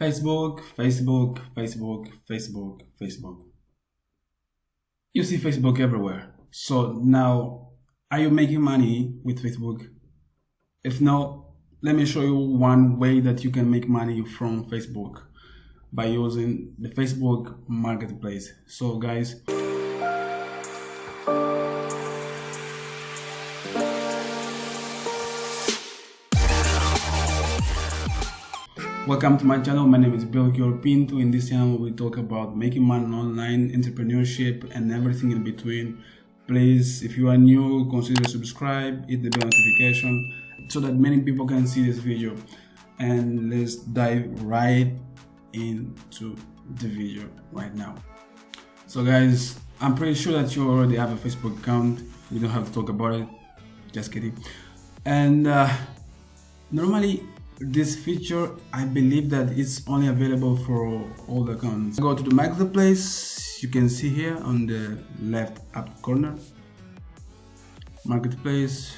Facebook, Facebook, Facebook, Facebook, Facebook. You see Facebook everywhere. So now, are you making money with Facebook? If not, let me show you one way that you can make money from Facebook by using the Facebook Marketplace. So guys, welcome to my channel. My name is Bill Pinto. In this channel we talk about making money online, entrepreneurship, and everything in between. Please, if you are new, consider subscribe, hit the bell notification so that many people can see this video. And let's dive right into the video right now. So guys, I'm pretty sure that you already have a Facebook account. We don't have to talk about it, just kidding. And normally this feature, I believe that it's only available for all accounts. Go to the marketplace. You can see here on the left up corner, marketplace.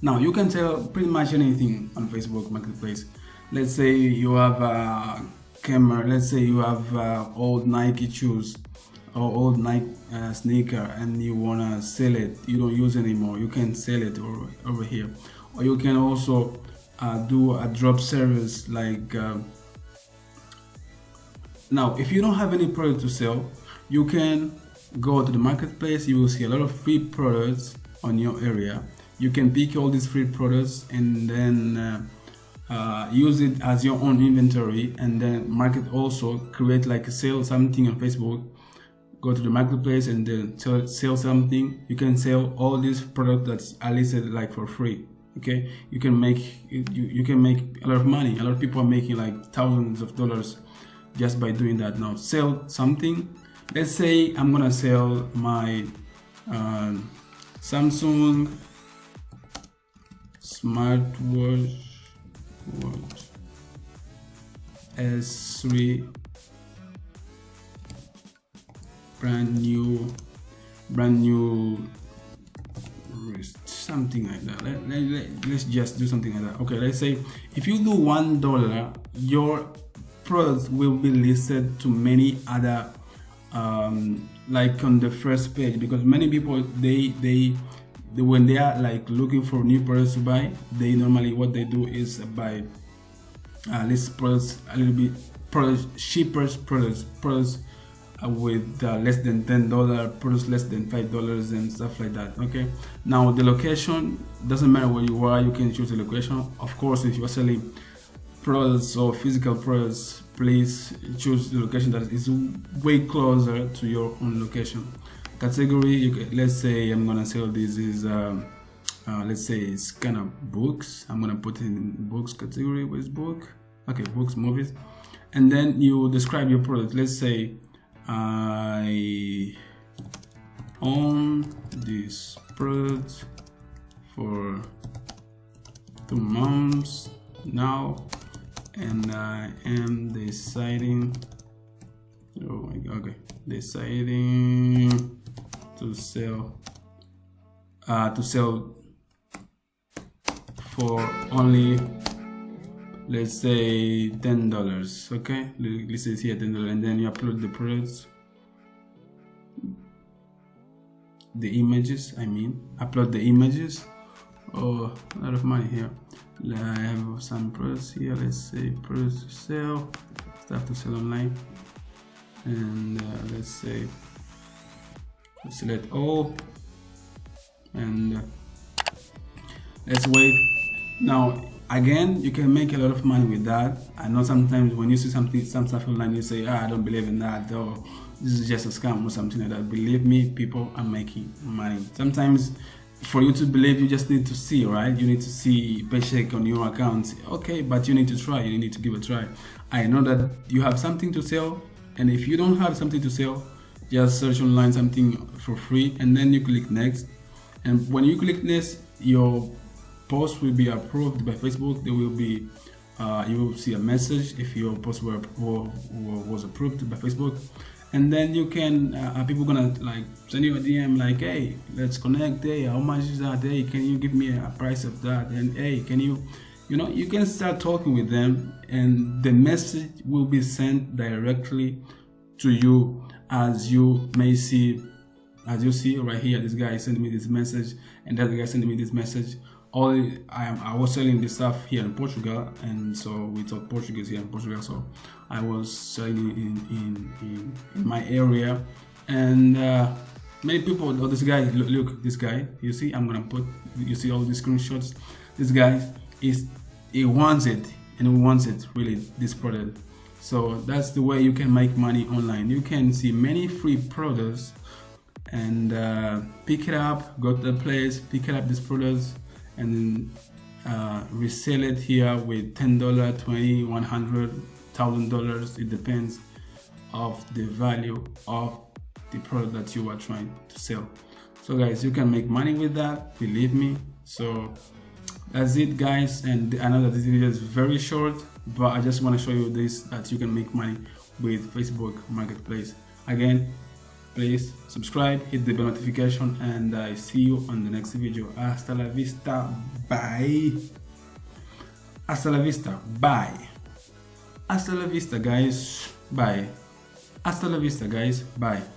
Now you can sell pretty much anything on Facebook Marketplace. Let's say you have a camera, let's say you have old Nike shoes or old Nike sneaker and you wanna sell it, you don't use anymore, you can sell it over here. Or you can also do a drop service like now if you don't have any product to sell, you can go to the marketplace. You will see a lot of free products on your area. You can pick all these free products and then use it as your own inventory, and then market also create like a sale something on Facebook. Go to the marketplace and then sell something. You can sell all these products that are listed like for free. Okay, you can make a lot of money. A lot of people are making like thousands of dollars just by doing that. Now sell something. Let's say I'm gonna sell my Samsung smartwatch S3 brand new something like that. Let's just do something like that. Okay, let's say if you do $1, your products will be listed to many other like on the first page, because many people they when they are like looking for new products to buy, they normally what they do is buy list products a little bit cheaper products with less than $10, products less than $5 and stuff like that. Okay, now the location doesn't matter where you are, you can choose the location. Of course, if you are selling products or physical products, please choose the location that is way closer to your own location. Category, let's say I'm gonna sell this is let's say it's kind of books. I'm gonna put in books category with book. Okay, books, movies, and then you describe your product. Let's say I own this product for 2 months now, and I am deciding. Oh my God, okay, deciding to sell for only, let's say $10. Okay, let's say here $10, and then you upload the products, the images. Upload the images. Oh, a lot of money here. I have some products here. Let's say products to sell, stuff to sell online, and let's say select all, and let's wait. Now again, you can make a lot of money with that. I know sometimes when you see some stuff online, you say, I don't believe in that, or this is just a scam or something like that. Believe me, people are making money. Sometimes for you to believe, you just need to see, right? You need to see paycheck on your account. Okay, but you need to try, you need to give a try. I know that you have something to sell, and if you don't have something to sell, just search online something for free, and then you click next. And when you click next, your post will be approved by Facebook. There will be you will see a message if your post was approved by Facebook, and then you can people gonna like send you a DM like, hey, let's connect. Hey, how much is that? Hey, can you give me a price of that? And hey, can you you know, you can start talking with them, and the message will be sent directly to you. As you may see, as you see right here, this guy sent me this message, and that guy sent me this message. I was selling this stuff here in Portugal, and so we talk Portuguese here in Portugal. So I was selling it in my area, and many people. Oh, this guy, look, this guy. You see, I'm gonna put. You see all these screenshots. This guy he wants it, and he wants it really, this product. So that's the way you can make money online. You can see many free products and pick it up, go to the place, pick it up these products, and then resell it here with $10, $20, $100, $1,000. It depends of the value of the product that you are trying to sell. So guys, you can make money with that, believe me. So that's it guys, and I know that this video is very short, but I just want to show you this, that you can make money with Facebook Marketplace. Again, please subscribe, hit the bell notification, and I see you on the next video. Hasta la vista, bye. Hasta la vista, bye. Hasta la vista guys, bye. Hasta la vista guys, bye.